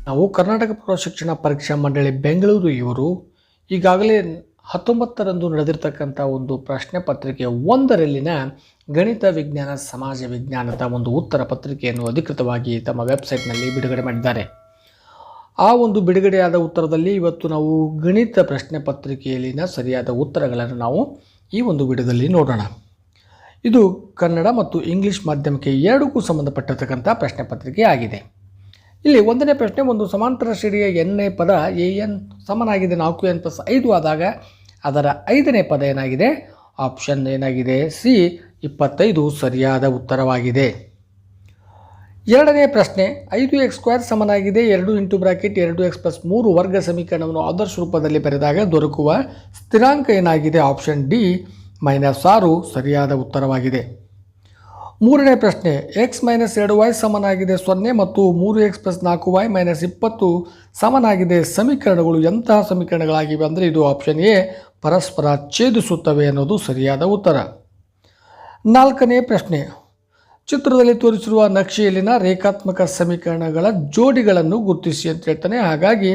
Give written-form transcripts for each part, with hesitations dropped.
ನಾವು ಕರ್ನಾಟಕ ಪ್ರೌಢಶಿಕ್ಷಣ ಪರೀಕ್ಷಾ ಮಂಡಳಿ ಬೆಂಗಳೂರು ಇವರು ಈಗಾಗಲೇ 19ರಂದು ನಡೆದಿರ್ತಕ್ಕಂಥ ಒಂದು ಪ್ರಶ್ನೆ ಪತ್ರಿಕೆ 1ರಲ್ಲಿನ ಗಣಿತ ವಿಜ್ಞಾನ ಸಮಾಜ ವಿಜ್ಞಾನದ ಒಂದು ಉತ್ತರ ಪತ್ರಿಕೆಯನ್ನು ಅಧಿಕೃತವಾಗಿ ತಮ್ಮ ವೆಬ್ಸೈಟ್ನಲ್ಲಿ ಬಿಡುಗಡೆ ಮಾಡಿದ್ದಾರೆ. ಆ ಒಂದು ಬಿಡುಗಡೆಯಾದ ಉತ್ತರದಲ್ಲಿ ಇವತ್ತು ನಾವು ಗಣಿತ ಪ್ರಶ್ನೆ ಪತ್ರಿಕೆಯಲ್ಲಿನ ಸರಿಯಾದ ಉತ್ತರಗಳನ್ನು ನಾವು ಈ ಒಂದು ವಿಡಿಯೋದಲ್ಲಿ ನೋಡೋಣ. ಇದು ಕನ್ನಡ ಮತ್ತು ಇಂಗ್ಲಿಷ್ ಮಾಧ್ಯಮಕ್ಕೆ ಎರಡಕ್ಕೂ ಸಂಬಂಧಪಟ್ಟಿರ್ತಕ್ಕಂಥ ಪ್ರಶ್ನೆ ಪತ್ರಿಕೆ ಆಗಿದೆ. ಇಲ್ಲಿ ಒಂದನೇ ಪ್ರಶ್ನೆ, ಒಂದು ಸಮಾಂತರ ಶ್ರೇಣಿಯ ಎನ್ನೇ ಪದ ಎನ್ ಸಮನಾಗಿದೆ 4n + 5 ಆದಾಗ ಅದರ 5ನೇ ಪದ ಏನಾಗಿದೆ? ಆಪ್ಷನ್ ಏನಾಗಿದೆ? ಸಿ 25 ಸರಿಯಾದ ಉತ್ತರವಾಗಿದೆ. ಎರಡನೇ ಪ್ರಶ್ನೆ, 5x² ಸಮನಾಗಿದೆ 2 × 2x + 3 ವರ್ಗ ಸಮೀಕರಣವನ್ನು ಆದರ್ಶ ರೂಪದಲ್ಲಿ ಬರೆದಾಗ ದೊರಕುವ ಸ್ಥಿರಾಂಕ ಏನಾಗಿದೆ? ಆಪ್ಷನ್ ಡಿ -6 ಸರಿಯಾದ ಉತ್ತರವಾಗಿದೆ. ಮೂರನೇ ಪ್ರಶ್ನೆ, x - 2y ಸಮನಾಗಿದೆ 0 ಮತ್ತು 3x + 4y - 20 ಸಮನಾಗಿದೆ ಸಮೀಕರಣಗಳು ಎಂತಹ ಸಮೀಕರಣಗಳಾಗಿವೆ ಅಂದರೆ ಇದು ಆಪ್ಷನ್ ಎ ಪರಸ್ಪರ ಛೇದಿಸುತ್ತವೆ ಅನ್ನೋದು ಸರಿಯಾದ ಉತ್ತರ. ನಾಲ್ಕನೇ ಪ್ರಶ್ನೆ, ಚಿತ್ರದಲ್ಲಿ ತೋರಿಸಿರುವ ನಕ್ಷೆಯಲ್ಲಿನ ರೇಖಾತ್ಮಕ ಸಮೀಕರಣಗಳ ಜೋಡಿಗಳನ್ನು ಗುರುತಿಸಿ ಅಂತ ಹೇಳ್ತಾನೆ. ಹಾಗಾಗಿ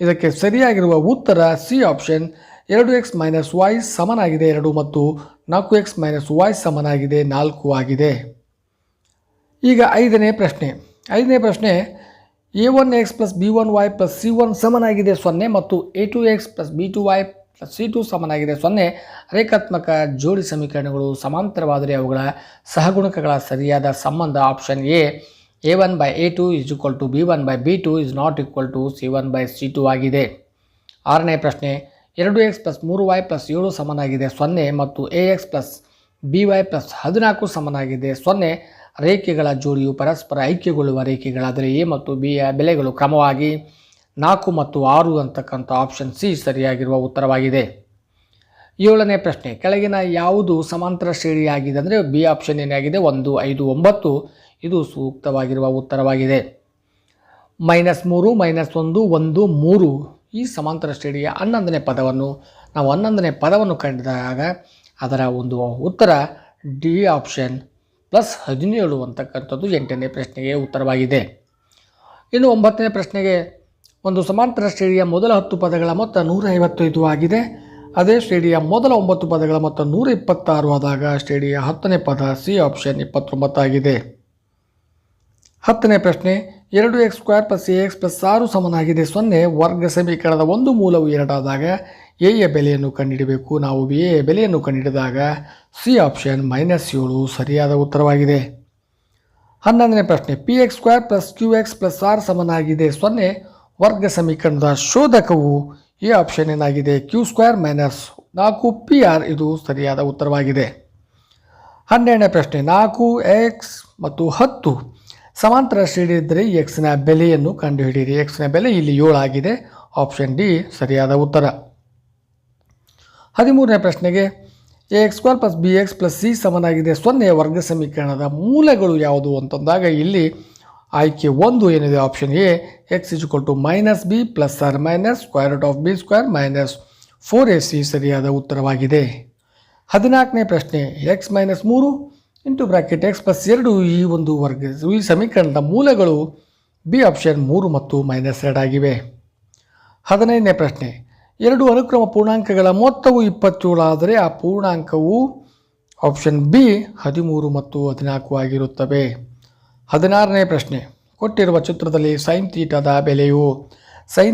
ಇದಕ್ಕೆ ಸರಿಯಾಗಿರುವ ಉತ್ತರ ಸಿ ಆಪ್ಷನ್ 2x - y ಸಮನಾಗಿದೆ 2 ಮತ್ತು 4x - y ಸಮನಾಗಿದೆ 4 ಆಗಿದೆ. ಈಗ ಐದನೇ ಪ್ರಶ್ನೆ, a1x + b1y + c1 ಸಮನಾಗಿದೆ 0 ಮತ್ತು a2x + b2y + c2 ಸಮನಾಗಿದೆ 0. ರೇಖಾತ್ಮಕ ಜೋಡಿ ಸಮೀಕರಣಗಳು ಸಮಾಂತರವಾದರೆ ಅವುಗಳ ಸಹಗುಣಕಗಳ ಸರಿಯಾದ ಸಂಬಂಧ option A a1/a2 = b1/b2 ≠ c1/c2 ಆಗಿದೆ. ಆರನೇ ಪ್ರಶ್ನೆ, 2x + 3y + 7 ಸಮನಾಗಿದೆ 0 ಮತ್ತು ax + by + 14 ಸಮನಾಗಿದೆ 0. ರೇಖೆಗಳ ಜೋಡಿಯು ಪರಸ್ಪರ ಐಕ್ಯಗೊಳ್ಳುವ ರೇಖೆಗಳಾದರೆ ಎ ಮತ್ತು ಬಿಯ ಬೆಲೆಗಳು ಕ್ರಮವಾಗಿ 4 ಮತ್ತು 6 ಅಂತಕ್ಕಂಥ ಆಪ್ಷನ್ ಸಿ ಸರಿಯಾಗಿರುವ ಉತ್ತರವಾಗಿದೆ. ಏಳನೇ ಪ್ರಶ್ನೆ, ಕೆಳಗಿನ ಯಾವುದು ಸಮಾಂತರ ಶ್ರೇಣಿಯಾಗಿದೆ ಅಂದರೆ ಬಿ ಆಪ್ಷನ್ ಏನಾಗಿದೆ? 1, 5, 9 ಇದು ಸೂಕ್ತವಾಗಿರುವ ಉತ್ತರವಾಗಿದೆ. -3 -1 1 3 ಈ ಸಮಾಂತರ ಶ್ರೇಣಿಯ 11ನೇ ಪದವನ್ನು ಕಂಡಿದಾಗ ಅದರ ಒಂದು ಉತ್ತರ ಡಿ ಆಪ್ಷನ್ +17 ಅಂತಕ್ಕಂಥದ್ದು 8ನೇ ಪ್ರಶ್ನೆಗೆ ಉತ್ತರವಾಗಿದೆ. ಇನ್ನು 9ನೇ ಪ್ರಶ್ನೆಗೆ, ಒಂದು ಸಮಾಂತರ ಶ್ರೇಣಿಯ ಮೊದಲ 10 ಪದಗಳ ಮೊತ್ತ 155 ಆಗಿದೆ. ಅದೇ ಶ್ರೇಣಿಯ ಮೊದಲ 9 ಪದಗಳ ಮೊತ್ತ 126 ಆದಾಗ ಶ್ರೇಣಿಯ 10ನೇ ಪದ ಸಿ ಆಪ್ಷನ್ 29 ಆಗಿದೆ. 10ನೇ ಪ್ರಶ್ನೆ, 2x² + ax + 6 ಸಮನಾಗಿದೆ 0. ವರ್ಗ ಸಮೀಕರಣದ ಒಂದು ಮೂಲವು 2 ಆದಾಗ ಎ ಯ ಬೆಲೆಯನ್ನು ಕಂಡುಹಿಡಬೇಕು. ನಾವು ಎ ಯ ಬೆಲೆಯನ್ನು ಕಂಡುಹಿಡಿದಾಗ ಸಿ ಆಪ್ಷನ್ -7 ಸರಿಯಾದ ಉತ್ತರವಾಗಿದೆ. 11ನೇ ಪ್ರಶ್ನೆ, px² + qx + r ಸಮನಾಗಿದೆ 0. ವರ್ಗ ಸಮೀಕರಣದ ಶೋಧಕವು ಎ ಆಪ್ಷನ್ ಏನಾಗಿದೆ? q² - 4pr ಇದು ಸರಿಯಾದ ಉತ್ತರವಾಗಿದೆ. 12ನೇ ಪ್ರಶ್ನೆ, 4x ಮತ್ತು 10 ಸಮಾಂತರ ಶ್ರೇಣಿ ಇದ್ದರೆ ಎಕ್ಸ್ನ ಬೆಲೆಯನ್ನು ಕಂಡುಹಿಡಿಯಿರಿ. ಎಕ್ಸ್ನ ಬೆಲೆ ಇಲ್ಲಿ 7 ಆಗಿದೆ. ಆಪ್ಷನ್ ಡಿ ಸರಿಯಾದ ಉತ್ತರ. 13ನೇ ಪ್ರಶ್ನೆಗೆ, ax² + bx + c ಸಮನಾಗಿದೆ 0. ವರ್ಗ ಸಮೀಕರಣದ ಮೂಲಗಳು ಯಾವುದು ಅಂತಂದಾಗ ಇಲ್ಲಿ ಆಯ್ಕೆ 1 ಏನಿದೆ? Option A x = -b ± √b² - 4ac ಸರಿಯಾದ ಉತ್ತರವಾಗಿದೆ. 14ನೇ ಪ್ರಶ್ನೆ, x - 3 × x + 2 ಈ ಸಮೀಕರಣದ ಮೂಲಗಳು ಬಿ ಆಪ್ಷನ್ 3 ಮತ್ತು -2 ಆಗಿವೆ. 15ನೇ ಪ್ರಶ್ನೆ, 2 ಅನುಕ್ರಮ ಪೂರ್ಣಾಂಕಗಳ ಮೊತ್ತವು 27 ಆದರೆ ಆ ಪೂರ್ಣಾಂಕವು ಆಪ್ಷನ್ ಬಿ 13 ಮತ್ತು 14 ಆಗಿರುತ್ತವೆ. 16ನೇ ಪ್ರಶ್ನೆ, ಕೊಟ್ಟಿರುವ ಚಿತ್ರದಲ್ಲಿ ಸೈನ್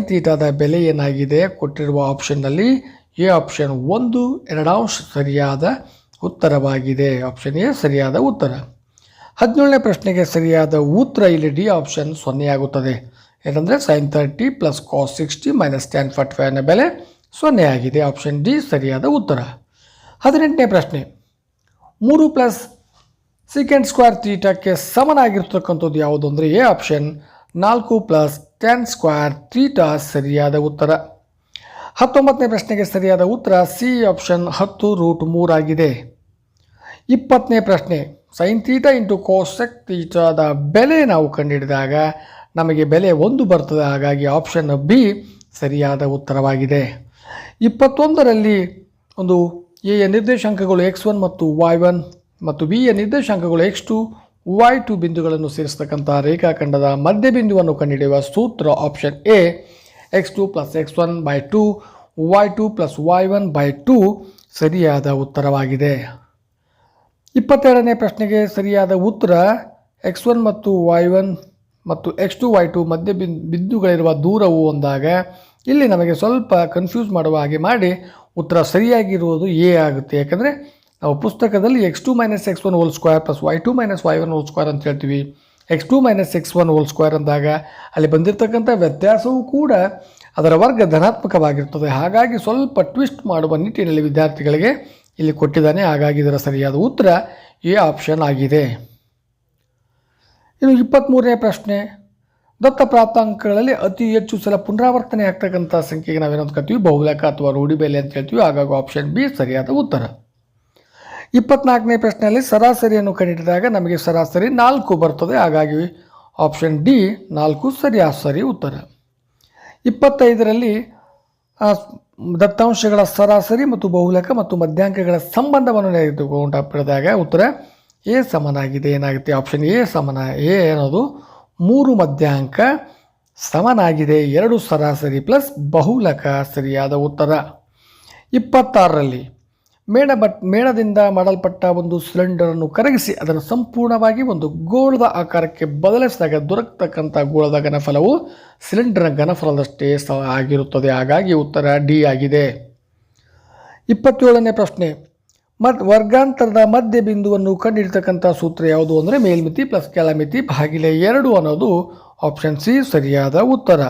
ಥೀಟಾದ ಬೆಲೆ ಏನಾಗಿದೆ? ಕೊಟ್ಟಿರುವ ಆಪ್ಷನ್ನಲ್ಲಿ ಎ ಆಪ್ಷನ್ 1 2 ಸರಿಯಾದ ಉತ್ತರವಾಗಿದೆ. ಆಪ್ಷನ್ ಎ ಸರಿಯಾದ ಉತ್ತರ. 17ನೇ ಪ್ರಶ್ನೆಗೆ ಸರಿಯಾದ ಉತ್ತರ ಇಲ್ಲಿ ಡಿ ಆಪ್ಷನ್ 0 ಆಗುತ್ತದೆ. ಏನಂದರೆ sin 30 + cos 60 - tan 45 ನ ಬೆಲೆ 0 ಆಗಿದೆ. ಆಪ್ಷನ್ ಡಿ ಸರಿಯಾದ ಉತ್ತರ. 18ನೇ ಪ್ರಶ್ನೆ, 3 + sec² θಕ್ಕೆ ಸಮನಾಗಿರ್ತಕ್ಕಂಥದ್ದು ಯಾವುದು ಅಂದರೆ ಎ ಆಪ್ಷನ್ 4 + tan² θ ಸರಿಯಾದ ಉತ್ತರ. 19ನೇ ಪ್ರಶ್ನೆಗೆ ಸರಿಯಾದ ಉತ್ತರ ಸಿ ಆಪ್ಷನ್ 10 √3 ಆಗಿದೆ. 20ನೇ ಪ್ರಶ್ನೆ, sin θ × cosec θದ ಬೆಲೆ ನಾವು ಕಂಡುಹಿಡಿದಾಗ ನಮಗೆ ಬೆಲೆ 1 ಬರ್ತದೆ. ಹಾಗಾಗಿ ಆಪ್ಷನ್ ಬಿ ಸರಿಯಾದ ಉತ್ತರವಾಗಿದೆ. 21ರಲ್ಲಿ ಒಂದು ಎ ಯ ನಿರ್ದೇಶಾಂಕಗಳು x1 ಮತ್ತು y1 ಮತ್ತು ಬಿ ಯ ನಿರ್ದೇಶಾಂಕಗಳು x2 y2 ಬಿಂದುಗಳನ್ನು ಸೇರಿಸತಕ್ಕಂಥ ರೇಖಾಖಂಡದ ಮಧ್ಯಬಿಂದುವನ್ನು ಕಂಡುಹಿಡಿಯುವ ಸೂತ್ರ option A x2 + x1/2 y2 + y1/2 ಸರಿಯಾದ ಉತ್ತರವಾಗಿದೆ. 22ನೇ ಪ್ರಶ್ನೆಗೆ ಸರಿಯಾದ ಉತ್ತರ x1 ಮತ್ತು y1 ಮತ್ತು x2 y2 ಮಧ್ಯ ಬಿಂದುಗಳಿರುವ ದೂರವು ಒಂದಾಗ ಇಲ್ಲಿ ನಮಗೆ ಸ್ವಲ್ಪ ಕನ್ಫ್ಯೂಸ್ ಮಾಡುವ ಹಾಗೆ ಮಾಡಿ ಉತ್ತರ ಸರಿಯಾಗಿರುವುದು ಎ ಆಗುತ್ತೆ. ಯಾಕಂದರೆ ನಾವು ಪುಸ್ತಕದಲ್ಲಿ x2 - x1 whole square + y2 - y1 whole square ಅಂತ ಹೇಳ್ತೀವಿ. x2 - x1 ಹೋಲ್ ಸ್ಕ್ವೇರ್ ಅಂದಾಗ ಅಲ್ಲಿ ಬಂದಿರತಕ್ಕಂಥ ವ್ಯತ್ಯಾಸವೂ ಕೂಡ ಅದರ ವರ್ಗ ಧನಾತ್ಮಕವಾಗಿರ್ತದೆ. ಹಾಗಾಗಿ ಸ್ವಲ್ಪ ಟ್ವಿಸ್ಟ್ ಮಾಡುವ ನಿಟ್ಟಿನಲ್ಲಿ ವಿದ್ಯಾರ್ಥಿಗಳಿಗೆ ಇಲ್ಲಿ ಕೊಟ್ಟಿದ್ದಾನೆ. ಹಾಗಾಗಿ ಇದರ ಸರಿಯಾದ ಉತ್ತರ ಎ ಆಪ್ಷನ್ ಆಗಿದೆ. ಇನ್ನು 23ನೇ ಪ್ರಶ್ನೆ, ದತ್ತ ಪ್ರಾಪ್ತಾಂಕಗಳಲ್ಲಿ ಅತಿ ಹೆಚ್ಚು ಸಲ ಪುನರಾವರ್ತನೆ ಆಗ್ತಕ್ಕಂಥ ಸಂಖ್ಯೆಗೆ ನಾವೇನಂತ ಕರಿತೀವಿ, ಬಹುಲಕ ಅಥವಾ ರೂಢಿಬೇಲೆ ಅಂತ ಹೇಳ್ತೀವಿ. ಹಾಗಾಗಿ ಆಪ್ಷನ್ ಬಿ ಸರಿಯಾದ ಉತ್ತರ. 24ನೇ ಪ್ರಶ್ನೆಯಲ್ಲಿ ಸರಾಸರಿಯನ್ನು ಕಂಡುಹಿಡಿದಾಗ ನಮಗೆ ಸರಾಸರಿ 4 ಬರ್ತದೆ. ಹಾಗಾಗಿ ಆಪ್ಷನ್ ಡಿ 4 ಸರಿ ಉತ್ತರ. 25ರಲ್ಲಿ ದತ್ತಾಂಶಗಳ ಸರಾಸರಿ ಮತ್ತು ಬಹುಲಕ ಮತ್ತು ಮಧ್ಯಾಂಕಗಳ ಸಂಬಂಧವನ್ನು ಪಡೆದಾಗ ಉತ್ತರ ಎ ಸಮನಾಗಿದೆ. ಏನಾಗುತ್ತೆ? ಆಪ್ಷನ್ ಎ ಅನ್ನೋದು 3 ಮಧ್ಯಾಂಕ ಸಮನಾಗಿದೆ 2 ಸರಾಸರಿ ಪ್ಲಸ್ ಬಹುಲಕ ಸರಿಯಾದ ಉತ್ತರ. 26ರಲ್ಲಿ ಮೇಣದಿಂದ ಮಾಡಲ್ಪಟ್ಟ ಒಂದು ಸಿಲಿಂಡರನ್ನು ಕರಗಿಸಿ ಅದನ್ನು ಸಂಪೂರ್ಣವಾಗಿ ಒಂದು ಗೋಳದ ಆಕಾರಕ್ಕೆ ಬದಲಿಸಿದಾಗ ದೊರಕತಕ್ಕಂಥ ಗೋಳದ ಘನಫಲವು ಸಿಲಿಂಡರ್ನ ಘನಫಲದಷ್ಟೇ ಆಗಿರುತ್ತದೆ. ಹಾಗಾಗಿ ಉತ್ತರ ಡಿ ಆಗಿದೆ. 27ನೇ ಪ್ರಶ್ನೆ, ವರ್ಗಾಂತರದ ಮಧ್ಯ ಬಿಂದುವನ್ನು ಕಂಡುಹಿಡಿತಕ್ಕಂಥ ಸೂತ್ರ ಯಾವುದು ಅಂದರೆ ಮೇಲ್ಮಿತಿ ಪ್ಲಸ್ ಕೆಳಮಿತಿ ಭಾಗಿಲೆ 2 ಅನ್ನೋದು ಆಪ್ಷನ್ ಸಿ ಸರಿಯಾದ ಉತ್ತರ.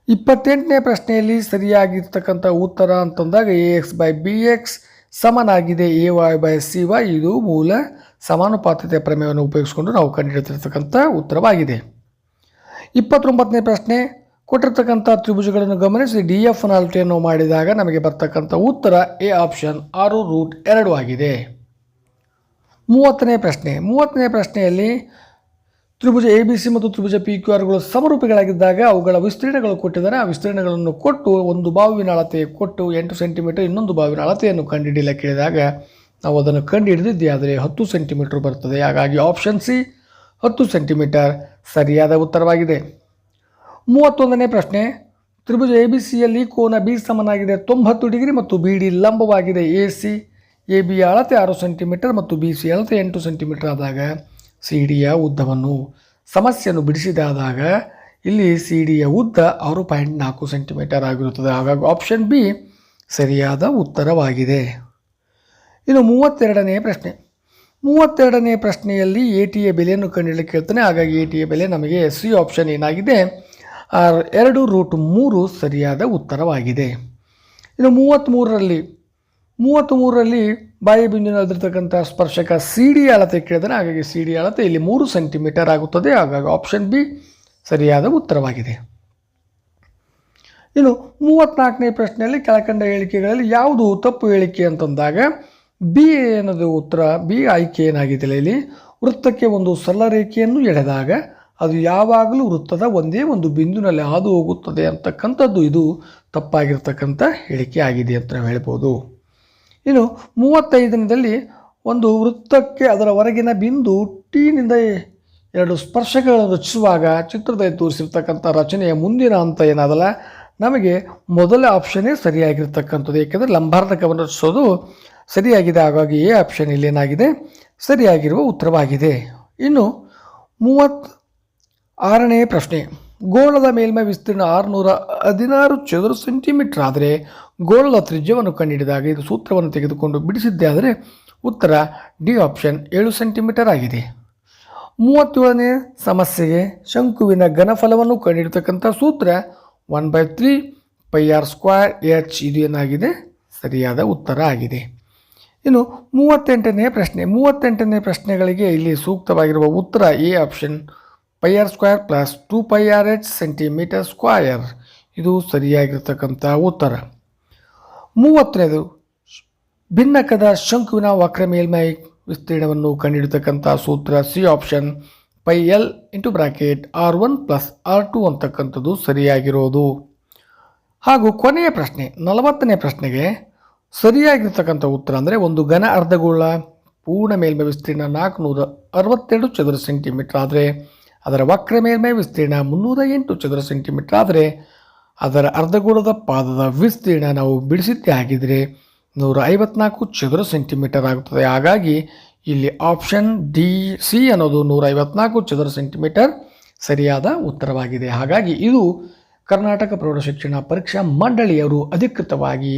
28ನೇ ಪ್ರಶ್ನೆಯಲ್ಲಿ ಸರಿಯಾಗಿರ್ತಕ್ಕಂಥ ಉತ್ತರ ಅಂತಂದಾಗ ax/bx ಸಮನಾಗಿದೆ ay/cy. ಇದು ಮೂಲ ಸಮಾನುಪಾತತೆಯ ಪ್ರಮೇಯವನ್ನು ಉಪಯೋಗಿಸಿಕೊಂಡು ನಾವು ಕಂಡುಹಿಡಿದಿರ್ತಕ್ಕಂಥ ಉತ್ತರವಾಗಿದೆ. 29ನೇ ಪ್ರಶ್ನೆ, ಕೊಟ್ಟಿರ್ತಕ್ಕಂಥ ತ್ರಿಭುಜಗಳನ್ನು ಗಮನಿಸಿ DF ನ ಅಳತೆಯನ್ನು ಮಾಡಿದಾಗ ನಮಗೆ ಬರ್ತಕ್ಕಂಥ ಉತ್ತರ ಎ ಆಪ್ಷನ್ 6√2 ಆಗಿದೆ. 30ನೇ ಪ್ರಶ್ನೆಯಲ್ಲಿ ತ್ರಿಭುಜ ABC ಮತ್ತು ತ್ರಿಭುಜ PQRಗಳು ಸಮರೂಪಿಗಳಾಗಿದ್ದಾಗ ಅವುಗಳ ವಿಸ್ತೀರ್ಣಗಳು ಕೊಟ್ಟಿದ್ದಾರೆ. ಆ ವಿಸ್ತೀರ್ಣಗಳನ್ನು ಕೊಟ್ಟು ಒಂದು ಬಾವಿನ ಅಳತೆ ಕೊಟ್ಟು 8 ಸೆಂಟಿಮೀಟರ್ ಇನ್ನೊಂದು ಬಾವಿನ ಅಳತೆಯನ್ನು ಕಂಡುಹಿಡಿಯಲು ಕೇಳಿದಾಗ ನಾವು ಅದನ್ನು ಕಂಡುಹಿಡಿದಿದ್ದೆ, ಆದರೆ 10 ಸೆಂಟಿಮೀಟರ್ ಬರ್ತದೆ. ಹಾಗಾಗಿ ಆಪ್ಷನ್ ಸಿ 10 ಸೆಂಟಿಮೀಟರ್ ಸರಿಯಾದ ಉತ್ತರವಾಗಿದೆ. 31ನೇ ಪ್ರಶ್ನೆ, ತ್ರಿಭುಜ ABCಯಲ್ಲಿ ಕೋನ ಬಿ ಸಮನಾಗಿದೆ 90 ಡಿಗ್ರಿ ಮತ್ತು BD ಲಂಬವಾಗಿದೆ. AB ಅಳತೆ 6 ಸೆಂಟಿಮೀಟರ್ ಮತ್ತು BC ಅಳತೆ 8 ಸೆಂಟಿಮೀಟರ್ ಆದಾಗ CDಯ ಉದ್ದವನ್ನು ಸಮಸ್ಯೆಯನ್ನು ಬಿಡಿಸಿದಾದಾಗ ಇಲ್ಲಿ CDಯ ಉದ್ದ 6.4 ಸೆಂಟಿಮೀಟರ್ ಆಗಿರುತ್ತದೆ. ಹಾಗಾಗಿ ಆಪ್ಷನ್ ಬಿ ಸರಿಯಾದ ಉತ್ತರವಾಗಿದೆ. ಇನ್ನು 32ನೇ ಪ್ರಶ್ನೆಯಲ್ಲಿ ATಯ ಬೆಲೆಯನ್ನು ಕಂಡುಹಿಡಿಯಲಿಕ್ಕೆ ಕೇಳ್ತಾನೆ. ಹಾಗಾಗಿ ATಯ ಬೆಲೆ ನಮಗೆ ಸಿ ಆಪ್ಷನ್ ಏನಾಗಿದೆ 2√3 ಸರಿಯಾದ ಉತ್ತರವಾಗಿದೆ. ಇನ್ನು 33ರಲ್ಲಿ ಬಾಹ್ಯ ಬಿಂದುವಿನಲ್ಲಿರ್ತಕ್ಕಂಥ ಸ್ಪರ್ಶಕ CD ಅಳತೆ ಕೇಳಿದರೆ ಹಾಗಾಗಿ CD ಅಳತೆ ಇಲ್ಲಿ 3 ಸೆಂಟಿಮೀಟರ್ ಆಗುತ್ತದೆ. ಹಾಗಾಗಿ ಆಪ್ಷನ್ ಬಿ ಸರಿಯಾದ ಉತ್ತರವಾಗಿದೆ. ಇನ್ನು 34ನೇ ಪ್ರಶ್ನೆಯಲ್ಲಿ ಕೆಳಕಂಡ ಹೇಳಿಕೆಗಳಲ್ಲಿ ಯಾವುದು ತಪ್ಪು ಹೇಳಿಕೆ ಅಂತಂದಾಗ ಬಿ ಅನ್ನೋದು ಉತ್ತರ. ಬಿ ಆಯ್ಕೆ ಏನಾಗಿದೆ, ಇಲ್ಲಿ ವೃತ್ತಕ್ಕೆ ಒಂದು ಸರಳ ರೇಖೆಯನ್ನು ಎಳೆದಾಗ ಅದು ಯಾವಾಗಲೂ ವೃತ್ತದ ಒಂದೇ ಒಂದು ಬಿಂದುವಿನಲ್ಲಿ ಹಾದು ಹೋಗುತ್ತದೆ ಅಂತಕ್ಕಂಥದ್ದು ಇದು ತಪ್ಪಾಗಿರ್ತಕ್ಕಂಥ ಹೇಳಿಕೆ ಆಗಿದೆ ಅಂತ ನಾವು ಹೇಳ್ಬೋದು. ಇನ್ನು 35ನೇದಲ್ಲಿ ಒಂದು ವೃತ್ತಕ್ಕೆ ಅದರ ಹೊರಗಿನ ಬಿಂದು ಟಿನಿಂದ 2 ಸ್ಪರ್ಶಗಳನ್ನು ರಚಿಸುವಾಗ ಚಿತ್ರದಲ್ಲಿ ತೋರಿಸಿರ್ತಕ್ಕಂಥ ರಚನೆಯ ಮುಂದಿನ ಹಂತ ಏನಾದಲ್ಲ ನಮಗೆ ಮೊದಲ ಆಪ್ಷನ್ನೇ ಸರಿಯಾಗಿರ್ತಕ್ಕಂಥದ್ದು. ಏಕೆಂದರೆ ಲಂಬಾರ್ಧಕವನ್ನು ರಚಿಸೋದು ಸರಿಯಾಗಿದೆ. ಹಾಗಾಗಿ ಎ ಆಪ್ಷನ್ ಇಲ್ಲಿ ಏನಾಗಿದೆ ಸರಿಯಾಗಿರುವ ಉತ್ತರವಾಗಿದೆ. ಇನ್ನು 36ನೇ ಪ್ರಶ್ನೆ, ಗೋಳದ ಮೇಲ್ಮೈ ವಿಸ್ತೀರ್ಣ 616 ಚದುರ ಸೆಂಟಿಮೀಟರ್ ಆದರೆ ಗೋಳದ ತ್ರಿಜ್ಯವನ್ನು ಕಂಡುಹಿಡಿದಾಗ ಇದು ಸೂತ್ರವನ್ನು ತೆಗೆದುಕೊಂಡು ಬಿಡಿಸಿದ್ದೆ ಆದರೆ ಉತ್ತರ ಡಿ ಆಪ್ಷನ್ 7 ಸೆಂಟಿಮೀಟರ್ ಆಗಿದೆ. 37ನೇ ಸಮಸ್ಯೆಗೆ ಶಂಕುವಿನ ಘನಫಲವನ್ನು ಕಂಡುಹಿಡಿತಕ್ಕಂಥ ಸೂತ್ರ 1/3 πr²h ಇದು ಏನಾಗಿದೆ ಸರಿಯಾದ ಉತ್ತರ ಆಗಿದೆ. ಇನ್ನು 38ನೇ ಪ್ರಶ್ನೆಗಳಿಗೆ ಇಲ್ಲಿ ಸೂಕ್ತವಾಗಿರುವ ಉತ್ತರ A option πr² + 2πrh centimetre square ಇದು ಸರಿಯಾಗಿರ್ತಕ್ಕಂಥ ಉತ್ತರ. 30ನೇದು ಭಿನ್ನಕದ ಶಂಕುವಿನ ವಕ್ರ ಮೇಲ್ಮೈ ವಿಸ್ತೀರ್ಣವನ್ನು ಕಂಡುಹಿಡಿತಕ್ಕಂಥ ಸೂತ್ರ C option πl (r1 + r2) ಅಂತಕ್ಕಂಥದ್ದು ಸರಿಯಾಗಿರೋದು. ಹಾಗೂ ಕೊನೆಯ ಪ್ರಶ್ನೆ 40ನೇ ಪ್ರಶ್ನೆಗೆ ಸರಿಯಾಗಿರ್ತಕ್ಕಂಥ ಉತ್ತರ ಅಂದರೆ ಒಂದು ಘನ ಅರ್ಧಗೋಳ ಪೂರ್ಣ ಮೇಲ್ಮೈ ವಿಸ್ತೀರ್ಣ 462 ಚದುರ ಸೆಂಟಿಮೀಟರ್ ಆದರೆ ಅದರ ವಕ್ರ ಮೇಲ್ಮೈ ವಿಸ್ತೀರ್ಣ 308 ಚದುರ ಸೆಂಟಿಮೀಟರ್ ಆದರೆ ಅದರ ಅರ್ಧಗೋಳದ ಪಾದದ ವಿಸ್ತೀರ್ಣ ನಾವು ಬಿಡಿಸಿದ್ದೇ ಆಗಿದ್ದರೆ 154 ಚದುರ ಸೆಂಟಿಮೀಟರ್ ಆಗುತ್ತದೆ. ಹಾಗಾಗಿ ಇಲ್ಲಿ ಆಪ್ಷನ್ ಡಿ ಸಿ ಅನ್ನೋದು 154 ಚದುರ ಸೆಂಟಿಮೀಟರ್ ಸರಿಯಾದ ಉತ್ತರವಾಗಿದೆ. ಹಾಗಾಗಿ ಇದು ಕರ್ನಾಟಕ ಪ್ರೌಢಶಿಕ್ಷಣ ಪರೀಕ್ಷಾ ಮಂಡಳಿಯವರು ಅಧಿಕೃತವಾಗಿ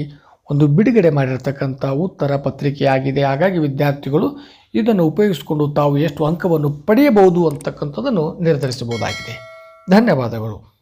ಒಂದು ಬಿಡುಗಡೆ ಮಾಡಿರ್ತಕ್ಕಂಥ ಉತ್ತರ ಪತ್ರಿಕೆಯಾಗಿದೆ. ಹಾಗಾಗಿ ವಿದ್ಯಾರ್ಥಿಗಳು ಇದನ್ನು ಉಪಯೋಗಿಸಿಕೊಂಡು ತಾವು ಎಷ್ಟು ಅಂಕವನ್ನು ಪಡೆಯಬಹುದು ಅಂತಕ್ಕಂಥದ್ದನ್ನು ನಿರ್ಧರಿಸಬಹುದಾಗಿದೆ. ಧನ್ಯವಾದಗಳು.